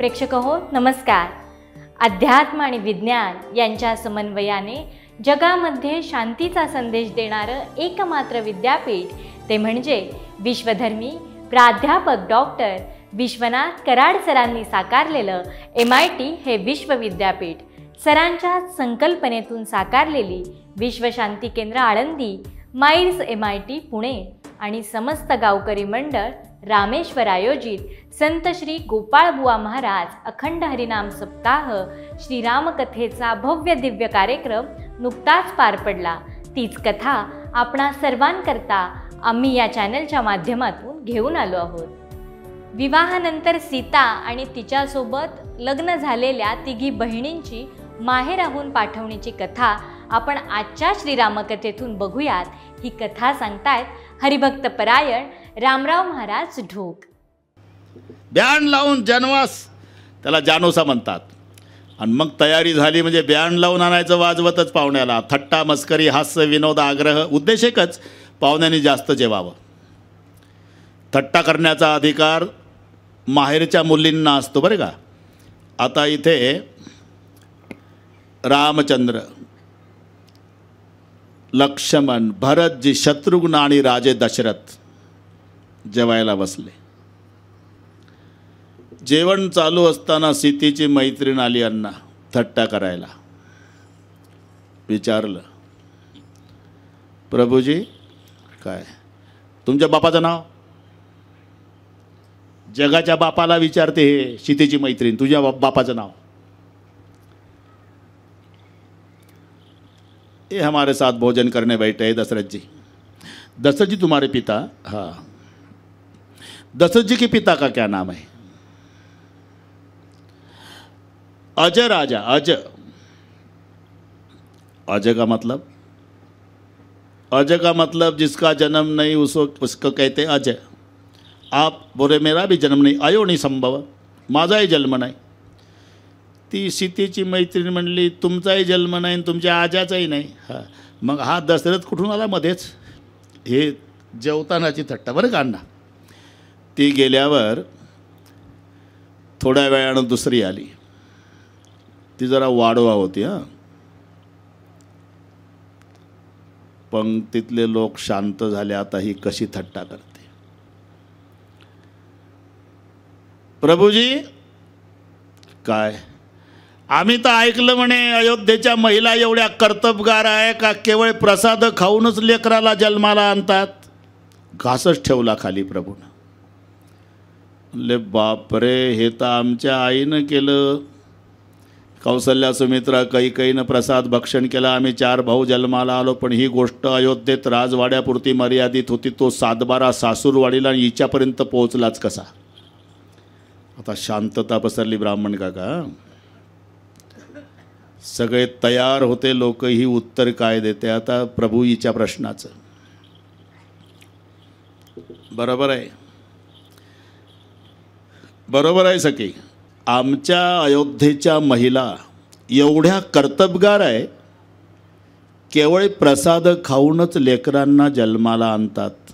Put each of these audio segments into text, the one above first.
प्रेक्षक हो नमस्कार. अध्यात्म आणि विज्ञान यांच्या समन्वयाने जगामध्ये शांतीचा संदेश देणारं एकमात्र विद्यापीठ ते म्हणजे विश्वधर्मी प्राध्यापक डॉक्टर विश्वनाथ कराड सरांनी साकारलेलं MIT हे विश्वविद्यापीठ. सरांच्या संकल्पनेतून साकारलेली विश्वशांती केंद्र आळंदी, माईर्स MIT पुणे आणि समस्त गावकरी मंडळ रामेश्वर आयोजित संत श्री गोपाळबुवा महाराज अखंड हरिनाम सप्ताह श्रीरामकथेचा भव्य दिव्य कार्यक्रम नुकताच पार पडला. तीच कथा आपणा सर्वांकरता आम्ही या चॅनलच्या माध्यमातून घेऊन आलो आहोत. विवाहानंतर सीता आणि तिच्यासोबत लग्न झालेल्या तिघी बहिणींची माहेराहून पाठवण्याची कथा आपण आजच्या श्रीरामकथेतून बघूयात. ही कथा सांगतायत हरिभक्त परायण रामराव महाराज ढोक. ब्याण लावून जनवास त्याला जानोसा म्हणतात. आणि मग तयारी झाली म्हणजे ब्याण लावून आणायचं वाजवतच पाहुण्याला. थट्टा मस्करी हास्य विनोद आग्रह उद्देश एकच, पाहुण्यांनी जास्त जेवावं. थट्टा करण्याचा अधिकार माहेरच्या मुलींना असतो बरं का. आता इथे रामचंद्र, लक्ष्मण, भरतजी, शत्रुघ्न आणि राजे दशरथ जेवायला बसले. जेवण चालू असताना सीतेची मैत्रीण आली अण्णा थट्टा करायला. विचारलं, प्रभूजी काय तुमच्या बापाचं नाव? जगाच्या बापाला विचारते हे सीतेची मैत्रीण, तुझ्या बापाचं नाव? ये हमारे साथ भोजन करने बैठे हैं दशरथ जी. दशरथ जी तुम्हारे पिता? हाँ. दशरथ जी के पिता का क्या नाम है? अज राजा. अज, अज का मतलब? अज का मतलब जिसका जन्म नहीं उसको कहते अज. आप बोले मेरा भी जन्म नहीं, आयो नहीं संभव, माझाही जन्म नाही. ती सीतेची मैत्रीण म्हणली तुमचाही जन्म नाही आणि तुमच्या आजाचाही नाही. हां, मग हा दशरथ कुठून आला मध्येच? हे जेवतानाची थट्टा बरं का अण्णा. ती गेल्यावर थोड्या वेळानं दुसरी आली. ती जरा वाढवा होती. हां, पंक्तीतले लोक शांत झाले. आता ही कशी थट्टा करते. प्रभूजी काय? आम्ही तर ऐकलं म्हणे अयोध्येच्या महिला एवढ्या कर्तबगार आहे का केवळ प्रसाद खाऊनच लेकराला जन्माला आणतात? घासच ठेवला खाली प्रभूनं. म्हणले बापरे, हे तर आमच्या आईनं केलं. कौसल्या, सुमित्रा, कैकेयीनं प्रसाद भक्षण केलं. आम्ही 4 भाऊ जन्माला आलो. पण ही गोष्ट अयोध्येत राजवाड्यापुरती मर्यादित होती. तो सातबारा सासूरवाडीला आणि हिच्यापर्यंत पोहोचलाच कसा? आता शांतता पसरली. ब्राह्मण काका सगळे तयार होते लोक. ही उत्तर काय देते आता प्रभू हिच्या प्रश्नाचं? बरोबर आहे, बरोबर आहे सखी. आमच्या अयोध्येच्या महिला एवढ्या कर्तबगार आहे, केवळ प्रसाद खाऊनच लेकरांना जन्माला आणतात.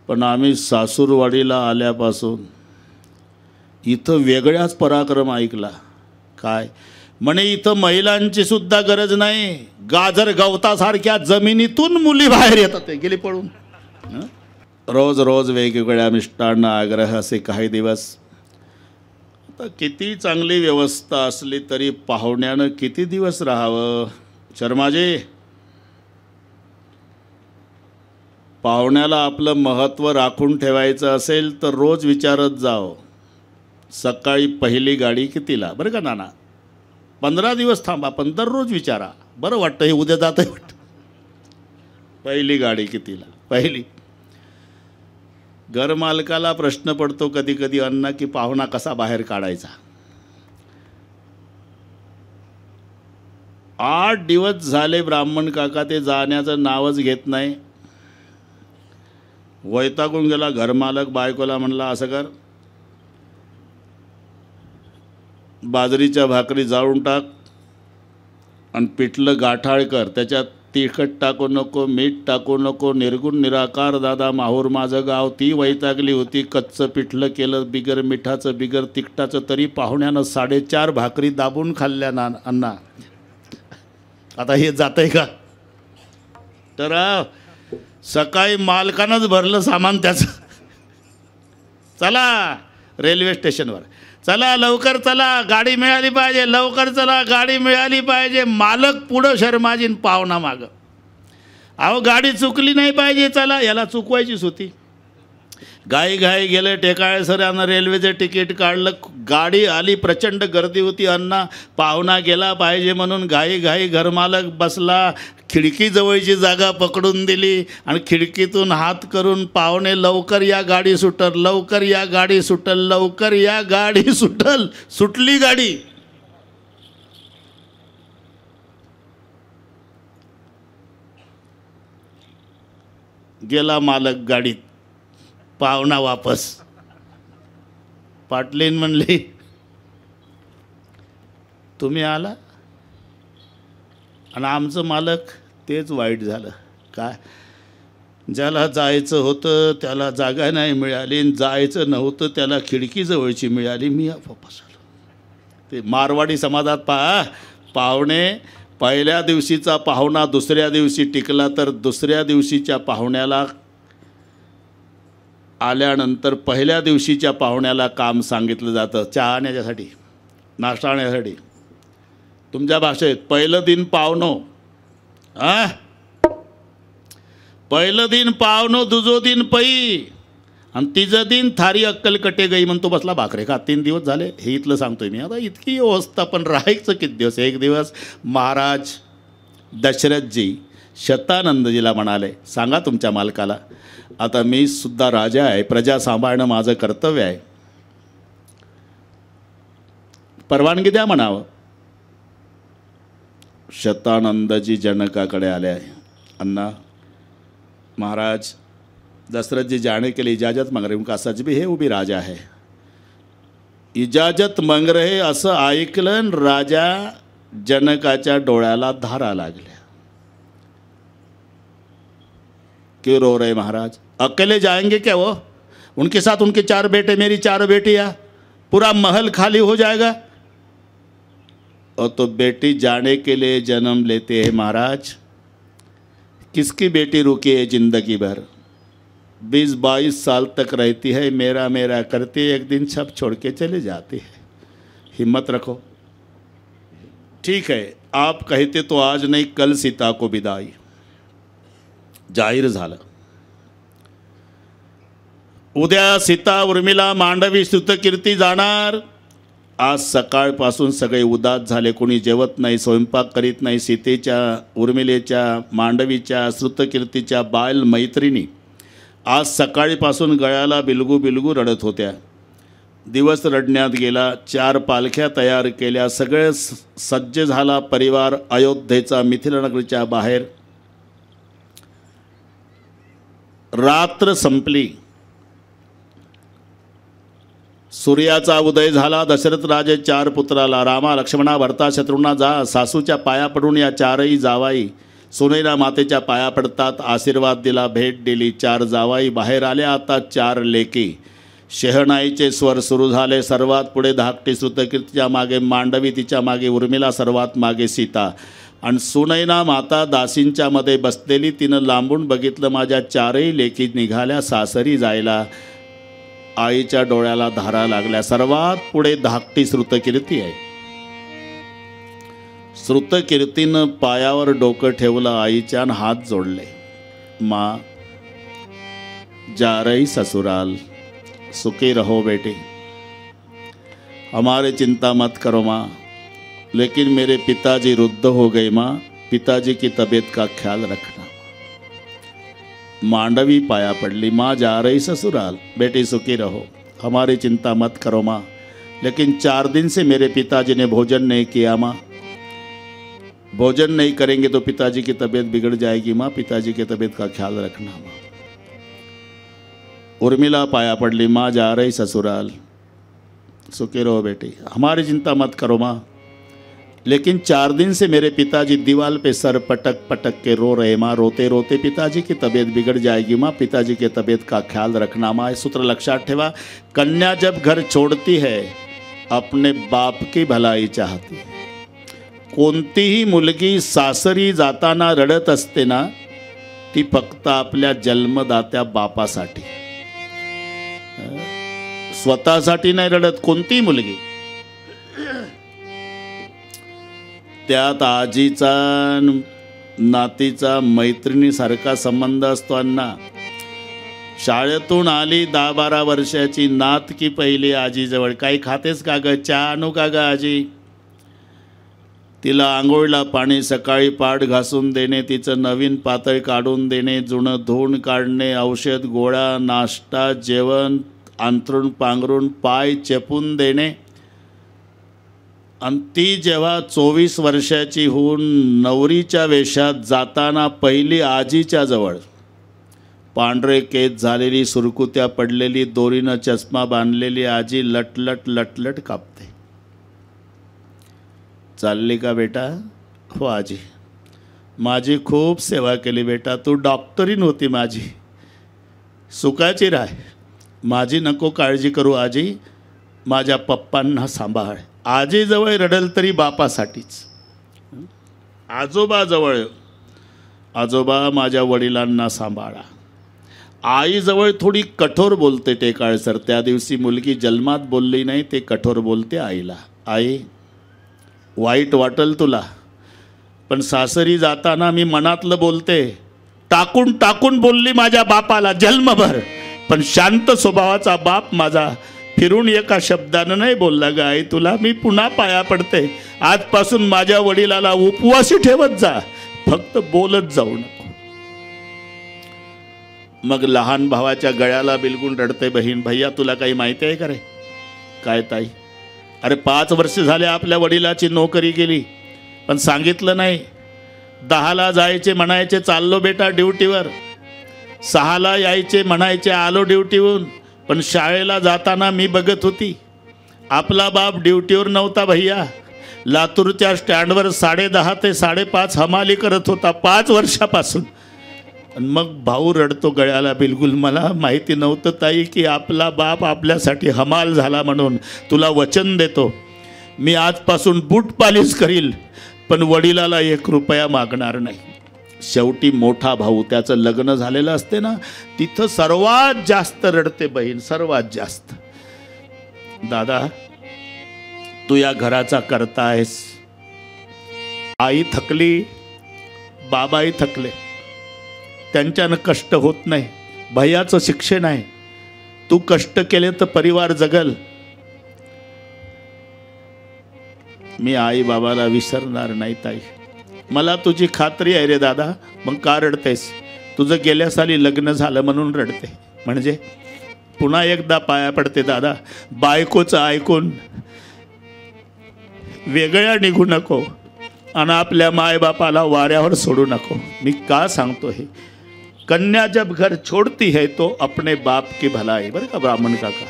पण आम्ही सासूरवाडीला आल्यापासून इथं वेगळाच पराक्रम ऐकला. काय म्हणे? इथं महिलांची सुद्धा गरज नाही. गाजर गवतासारख्या जमिनीतून मुली बाहेर येतात. ते गेली पळून. रोज रोज वेगवेगळ्या मिष्टांना आग्रह असे काही दिवस. आता किती चांगली व्यवस्था असली तरी पाहुण्यानं किती दिवस राहावं? शर्माजी, पाहुण्याला आपलं महत्त्व राखून ठेवायचं असेल तर रोज विचारत जाओ, सकाळी पहिली गाडी कितीला? बरं का नाना? 15 दिवस थांबा पण दररोज विचारा. बरं वाटतं हे उद्या जातं वाटतं. पहिली गाडी कितीला? पहिली. घरमालकाला प्रश्न पडतो कधी कधी अण्णा की पाहुणा कसा बाहेर काढायचा. 8 दिवस झाले ब्राह्मण काका ते जाण्याचं नावच घेत नाही. वैतागून गेला. घरमालक बायकोला म्हणला असं कर, बाजरीच्या भाकरी जाळून टाक आणि पिठलं गाठाळ कर, त्याच्यात तिखट टाकू नको, मीठ टाकू नको, निर्गुण निराकार दादा माहूर माझं गाव. ती वैतागली होती. कच्चं पिठलं केलं बिगर मिठाचं बिगर तिखटाचं, तरी पाहुण्यानं 4.5 भाकरी दाबून खाल्ल्या ना अण्णा. आता हे जातंय का? तर सकाळी मालकानंच भरलं सामान त्याचं. चला रेल्वे स्टेशनवर, चला लवकर चला, गाडी मिळाली पाहिजे, लवकर चला गाडी मिळाली पाहिजे. मालक पुढं शर्माजीन, पाहुणा मागं. अहो गाडी चुकली नाही पाहिजे, चला. याला चुकवायचीच होती. घाई घाई गेलं टेकाळे सरांना रेल्वेचं तिकीट काढलं. गाडी आली, प्रचंड गर्दी होती. अण्णा पाहुणा गेला पाहिजे म्हणून घाई घाई घरमालक बसला, खिडकीजवळची जागा पकडून दिली आणि खिडकीतून हात करून, पाहुणे लवकर या गाडी सुटल, लवकर या गाडी सुटल, लवकर या गाडी सुटल. सुटली गाडी. गेला मालक गाडीत, पाहुणा वापस. पाटलीन म्हणली तुम्ही आला आणि आमचं मालक. तेच वाईट झालं. काय, ज्याला जायचं होतं त्याला जागा नाही मिळाली, जायचं नव्हतं त्याला खिडकीजवळची मिळाली. मी वापस आलो. ते मारवाडी समाजात पाहुणे पहिल्या दिवशीचा पाहुणा दुसऱ्या दिवशी टिकला तर दुसऱ्या दिवशीच्या पाहुण्याला आल्यानंतर पहिल्या दिवशीच्या पाहुण्याला काम सांगितलं जातं. चहा आणण्यासाठी, नाश्ता आणण्यासाठी. तुमच्या भाषेत पहिलं दिन पावनो, पहिलं दिन पावनो, दुजो दिन पै आणि तिचं दिन थारी अक्कल कटे गई म्हणतो बसला भाकरे का. 3 दिवस झाले. हे इथलं सांगतोय मी. आता इतकी अवस्था, पण राहायचं किती दिवस. एक दिवस महाराज दशरथजी शतानंदजीला म्हणाले, सांगा तुमच्या मालकाला, आता मी सुद्धा राजा आहे, प्रजा सांभाळणं माझं कर्तव्य आहे, परवानगी द्या म्हणावं. शतानंदजी जनकाकडे आले आहे. अन्ना महाराज दशरथ जी जाने के लिए इजाज़त मांग रहे, उनका सच भी है, वो भी राजा है, इजाज़त मांग रहे. असं ऐकलं राजा जनकाच्या डोळ्याला धारा लागल्या. क्यों रो रहे महाराज? अकेले जाएंगे क्या वो? उनके साथ उनके 4 बेटे, मेरी 4 बेटियां, पूरा महल खाली हो जाएगा. और तो बेटी जाने के लिए जन्म लेते हैं महाराज. किसकी बेटी रुकी है जिंदगी भर? 20-22 साल तक रहती है, मेरा मेरा करती है, एक दिन सब छोड़ के चले जाती है. हिम्मत रखो. ठीक है, आप कहते तो आज नहीं कल सीता को विदाई. जाहीर झालं. उद्या सीता उर्मिला मांडवी स्तुतकीर्ती जाणार. आज सकाळपासून सगळे उदास झाले. कोणी जेवत नाही, स्वयंपाक करीत नाही. सीतेच्या, उर्मिलेच्या, मांडवीच्या, स्तुतकीर्तीच्या बाल मैत्रिणी आज सकाळीपासून गळ्याला बिलगू बिलगू रडत होत्या. दिवस रडण्यात गेला. 4 पालख्या तयार केल्या. सगळे सज्ज झाला परिवार अयोध्येचा मिथिलानगरच्या बाहेर. रात्र संपली. सूर्याचा उदय झाला. दशरथ राजे 4 पुत्राला, रामा लक्ष्मणा भरता शत्रुघ्ना जा. सासूच्या पाया पडून या 4ही जावाई सुनैना मातेच्या पाया पडतात. आशीर्वाद दिला, भेट दिली. 4 जावाई बाहेर आल्या. आता 4 लेकी. शहनाईचे स्वर सुरू झाले. सर्वात पुढे धाकटी स्तुतकीर्तीच्या मागे मांडवी, तिच्या मागे उर्मिला, सर्वात मागे सीता. आणि सुनैना माता दासींच्या मध्ये बसलेली. तिनं लांबून बघितलं, माझ्या 4ही लेकी निघाल्या सासरी जायला. आईच्या डोळ्याला धारा लागल्या. सर्वात पुढे धाकटी स्तुतकीर्ती आहे. स्तुतकीर्तीनं पायावर डोकं ठेवलं आईच्या आणि हात जोडले. माँ जा रही ससुराल, सुखी रहो बेटी, हमारे चिंता मत करो माँ, लेकिन मेरे पिताजी रुद्ध हो गए माँ, पिताजी की तबीयत का ख्याल रखना. मांडवी पाया पड़ली. माँ जा रही ससुराल, बेटी सुखी रहो, हमारी चिंता मत करो माँ, लेकिन 4 दिन से मेरे पिताजी ने भोजन नहीं किया माँ, भोजन नहीं करेंगे तो पिताजी की तबीयत बिगड़ जाएगी माँ, पिताजी की तबीयत का ख्याल रखना माँ. उर्मिला पाया पड़ली. माँ जा रही ससुराल, सुखी रहो बेटी, हमारी चिंता मत करो माँ, लेकिन 4 दिन से मेरे पिताजी दीवार पे सर पटक पटक के रो रहे। माँ रोते रोते पिताजी की तबीयत बिगड़ जाएगी, माँ पिताजी की तबीयत का ख्याल रखना। माँ सूत्र लक्षात ठेवा, कन्या जब घर छोड़ती है अपने बाप की भलाई चाहती है। कोणतीही मुलगी सासरी जाताना रडत असते ना, ती फक्त आपल्या जन्मदात्या बापासाठी, स्वतःसाठी नाही रडत कोणतीही मुलगी। त्यात आजीचा नातीचा मैत्रिणीसारखा संबंध असतो। अण्णा शाळेतून आली 10-12 वर्षाची नात की पहिली आजीजवळ, काही खातेस का ग, चहा आणू का ग आजी, तिला आंघोळीला पाणी सकाळी पाठ घासून देणे, तिचं नवीन पातळ काढून देणे, जुनं धुवून काढणे, औषध गोळ्या नाश्ता जेवण अंथरूण पांघरून पाय चेपून देणे। आणि ती जेव्हा 24 वर्षाची होऊन नवरीच्या वेशात जाताना पहिली आजीच्या जवळ, पांढरे केस झालेली, सुरकुत्या पडलेली, दोरीनं चष्मा बांधलेली आजी लटलट लटलट कापते। चालली का बेटा? हो आजी, माझी खूप सेवा केली बेटा, तू डॉक्टरीन होती माझी, सुखाची राह, माझी नको काळजी करू आजी, माझ्या पप्पांना सांभाळ। आजीजवळ रडल तरी बापासाठीच। आजोबाजवळ, आजोबा माझ्या वडिलांना सांभाळा। आईजवळ थोडी कठोर बोलते टेकाळसर, त्या दिवशी मुलगी जन्मात बोलली नाही, ते कठोर बोलते आईला, आई वाईट वाटल तुला, पण सासरी जाताना मी मनातलं बोलते, टाकून टाकून बोलली माझ्या बापाला जन्मभर, पण शांत स्वभावाचा बाप माझा फिरून एका शब्दानं नाही बोलला ग आई, तुला मी पुन्हा पाया पडते, आजपासून माझ्या वडिलाला उपवासी ठेवत जा, फक्त बोलत जाऊ नको। मग लहान भावाच्या गळ्याला बिलगून रडते बहीण, भैया तुला काही माहिती आहे का रे? काय ताई? अरे 5 वर्ष झाले आपल्या वडिलाची नोकरी गेली, पण सांगितलं नाही। 10ला जायचे म्हणायचे चाललो बेटा ड्युटीवर, 6ला यायचे म्हणायचे आलो ड्युटीवरून, पण शाळेला जाताना मी बघत होती आपला बाप ड्युटीवर नव्हता भैया, लातूरच्या स्टँडवर 10:30 ते 5:30 हमाली करत होता 5 वर्षापासून। मग भाऊ रडतो गळ्याला बिलकुल, मला माहिती नव्हतं ताई की आपला बाप आपल्यासाठी हमाल झाला, म्हणून तुला वचन देतो मी आजपासून बूट पालिश करील, पण वडिलाला 1 रुपया मागणार नाही। शेवटी मोठा भाऊ, त्याचं लग्न झालेलं असते ना, तिथं सर्वात जास्त रडते बहीण, सर्वात जास्त। दादा तू या घराचा करता आहेस, आई थकली, बाबाही थकले, त्यांच्यानं कष्ट होत नाही, भैयाचं शिक्षण आहे, तू कष्ट केले तर परिवार जगल। मी आई बाबाला विसरणार नाही ताई, मला तुझी खात्री आहे रे दादा। मग का रडतेस? तुझं गेल्या साली लग्न झालं म्हणून रडते, म्हणजे पुन्हा एकदा पाया पडते दादा, बायकोचं ऐकून वेगळ्या निघू नको आणि आपल्या मायबापाला वाऱ्यावर सोडू नको। मी का सांगतो हे? कन्या जब घर छोड़ती है तो अपने बाप की भलाई, बरं का ब्राह्मण काका।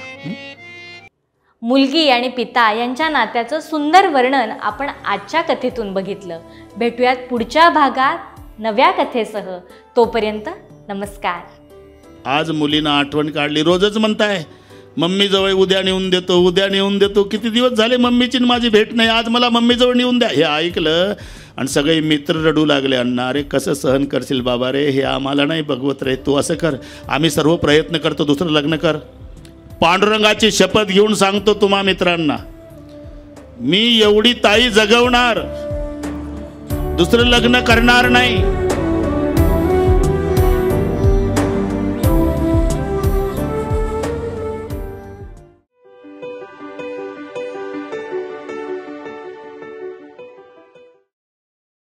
मुलगी आणि पिता यांच्या नात्याचं सुंदर वर्णन आपण आजच्या कथेतून बघितलं। भेटूयात पुढच्या भागात नव्या कथेसह, तोपर्यंत नमस्कार। आज मुलीनं आठवण काढली, रोजच म्हणताय मम्मी जवळ उद्या नेऊन देतो, उद्या नेऊन देतो, किती दिवस झाले मम्मीची माझी भेट नाही, आज मला मम्मी जवळ नेऊन द्या। हे ऐकलं आणि सगळे मित्र रडू लागले, अण्णा अरे कसं सहन करशील बाबा रे, हे आम्हाला नाही बघवत रे, तू असं कर, आम्ही सर्व प्रयत्न करतो, दुसरं लग्न कर। पांडुरंगाची शपथ घेऊन सांगतो तुम्हा मित्रांना, मी एवढी ताई जगवणार, दुसरं लग्न करणार नाही।